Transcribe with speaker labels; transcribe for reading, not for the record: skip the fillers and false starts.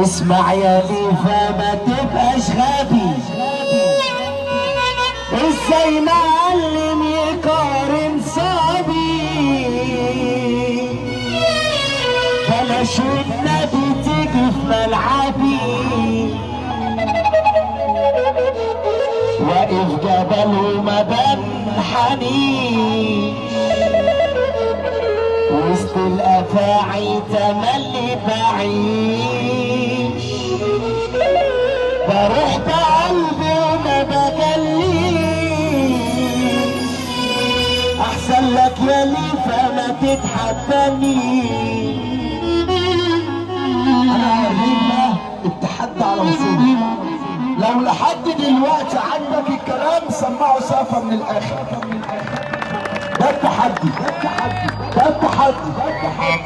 Speaker 1: اسمع يا ليفا ما تبقاش غبي، ازاي معلم يقارن صبي؟ بلاش والنبي تيجي في ملعبي، واقف جبل وما بنحنيش، وسط الافاعي تملي بعيش، بروح بقلبي وما بجليش. احسن لك يا ليفا ما تتحدانيش.
Speaker 2: انا هوريك بقى التحدي على وصولي. لو لحد دلوقتي عندك الكلام سمعوا سقفه من الاخر. ده التحدي، ده التحدي، ده التحدي.